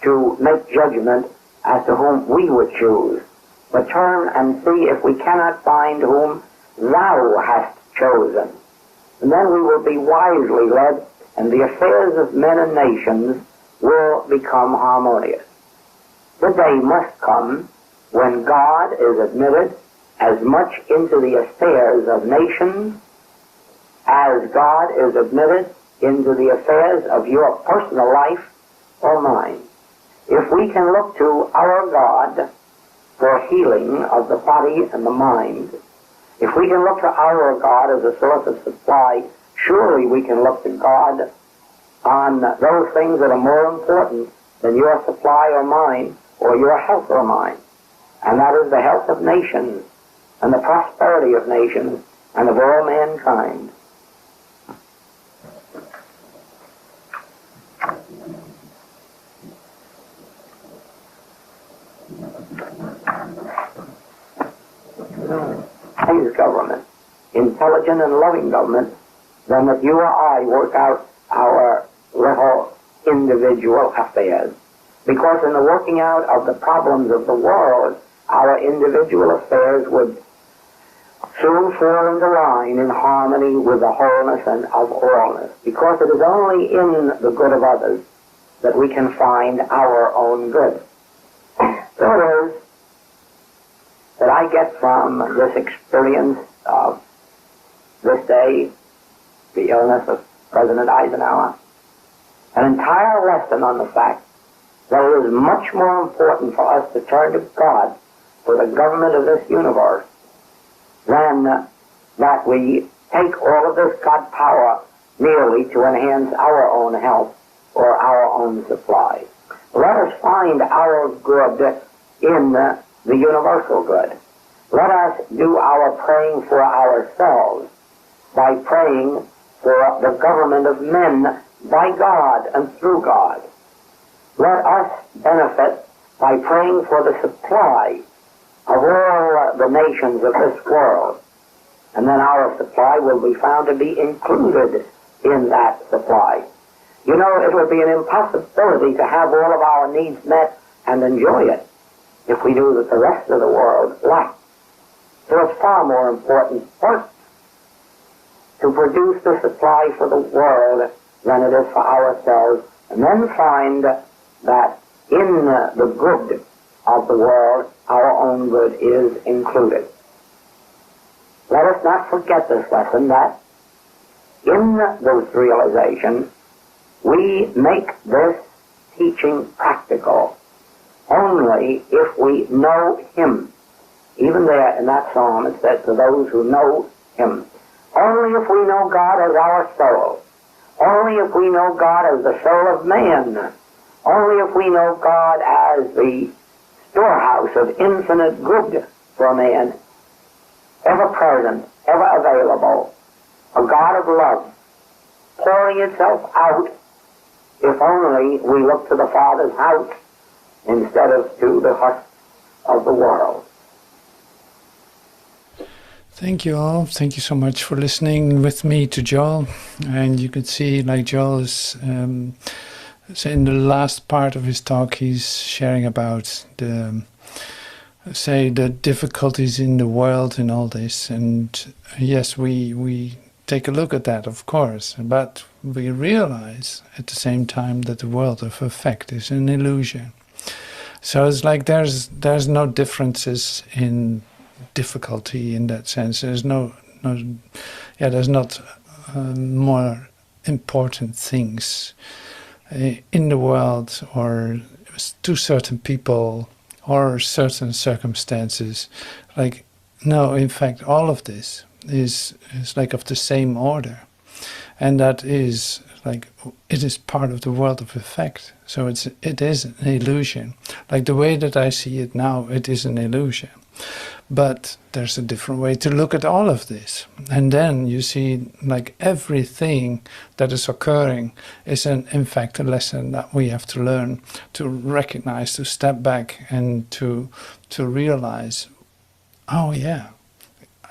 to make judgment as to whom we would choose, but turn and see if we cannot find whom thou hast chosen. And then we will be wisely led, and the affairs of men and nations will become harmonious. The day must come when God is admitted as much into the affairs of nations as God is admitted into the affairs of your personal life or mine. If we can look to our God for healing of the body and the mind, if we can look to our God as a source of supply, surely we can look to God on those things that are more important than your supply or mine, or your health or mine. And that is the health of nations, and the prosperity of nations, and of all mankind. Wise government, intelligent and loving government, then that you or I work out our little individual affairs. Because in the working out of the problems of the world, our individual affairs would soon fall into line in harmony with the wholeness and of allness. Because it is only in the good of others that we can find our own good. So it is that I get from this experience of this day, the illness of President Eisenhower, an entire lesson on the fact that it is much more important for us to turn to God for the government of this universe than that we take all of this God power merely to enhance our own health or our own supply. Let us find our good in the universal good. Let us do our praying for ourselves by praying for the government of men by God and through God. Let us benefit by praying for the supply of all the nations of this world. And then our supply will be found to be included in that supply. You know, it would be an impossibility to have all of our needs met and enjoy it if we knew that the rest of the world lacked. So it's far more important first to produce the supply for the world than it is for ourselves, and then find that in the good of the world, our own good is included. Let us not forget this lesson, that in this realization, we make this teaching practical only if we know Him. Even there in that psalm it says, to those who know Him. Only if we know God as our soul. Only if we know God as the soul of man. Only if we know God as the storehouse of infinite good for man, ever present, ever available, a God of love, pouring itself out, if only we look to the Father's house instead of to the husks of the world. Thank you all. Thank you so much for listening with me to Joel. And you could see, like Joel is, so in the last part of his talk, he's sharing about the difficulties in the world and all this. And yes, we take a look at that, of course, but we realize at the same time that the world of effect is an illusion. So it's like there's no differences in difficulty in that sense. There's there's not more important things in the world or to certain people or certain circumstances. Like, no, in fact, all of this is like of the same order, and that is like it is part of the world of effect. So it is an illusion. Like the way that I see it now, it is an illusion. But there's a different way to look at all of this. And then you see, like, everything that is occurring is, in fact, a lesson that we have to learn, to recognize, to step back and to realize, oh, yeah,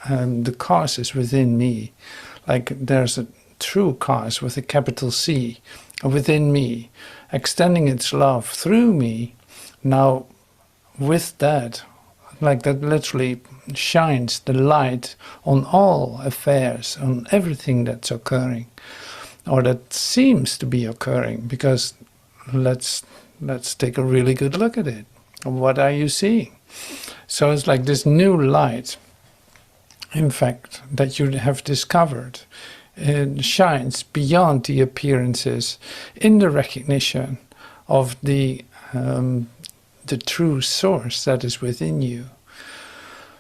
the cause is within me. Like, there's a true cause with a capital C within me, extending its love through me. Now, with that, like that literally shines the light on all affairs, on everything that's occurring, or that seems to be occurring, because let's take a really good look at it. What are you seeing? So it's like this new light, in fact, that you have discovered. It shines beyond the appearances in the recognition of the true source that is within you.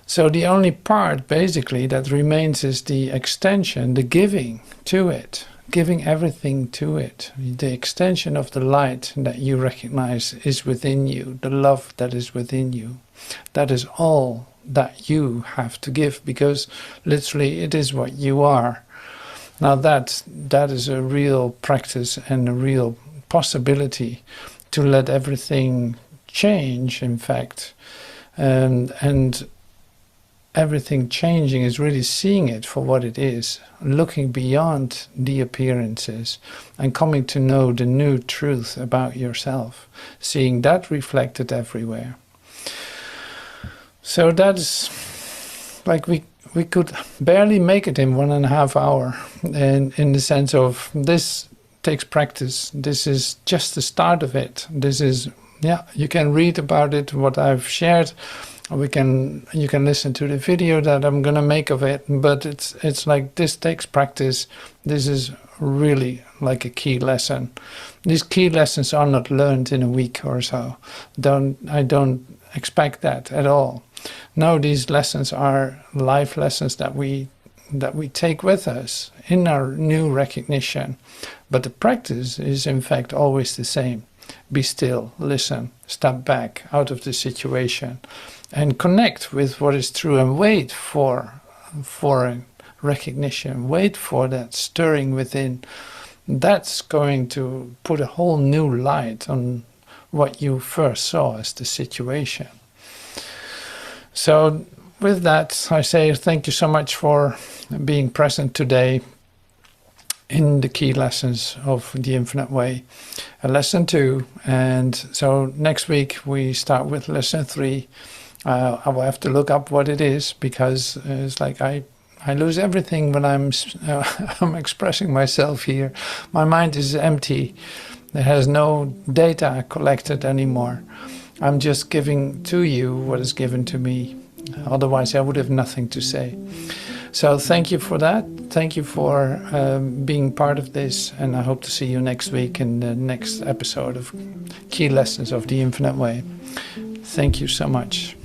So the only part basically that remains is the extension, the giving to it, giving everything to it. The extension of the light that you recognize is within you, the love that is within you. That is all that you have to give, because literally it is what you are. Now that is a real practice and a real possibility to let everything change, in fact. And everything changing is really seeing it for what it is, looking beyond the appearances and coming to know the new truth about yourself, seeing that reflected everywhere. So that's like we could barely make it in 1.5 hours, and in the sense of this takes practice. This is just the start of it. This is, yeah, you can read about it, what I've shared. You can listen to the video that I'm gonna make of it, but it's like this takes practice. This is really like a key lesson. These key lessons are not learned in a week or so. I don't expect that at all. No, these lessons are life lessons that we take with us in our new recognition. But the practice is in fact always the same. Be still, listen, step back out of the situation, and connect with what is true, and wait for recognition, wait for that stirring within. That's going to put a whole new light on what you first saw as the situation. So with that, I say thank you so much for being present today in the key lessons of the Infinite Way. Lesson 2, and so next week we start with lesson 3. I will have to look up what it is, because it's like I lose everything when I'm expressing myself here. My mind is empty. It has no data collected anymore. I'm just giving to you what is given to me. Otherwise, I would have nothing to say. So thank you for that. Thank you for being part of this. And I hope to see you next week in the next episode of Key Lessons of the Infinite Way. Thank you so much.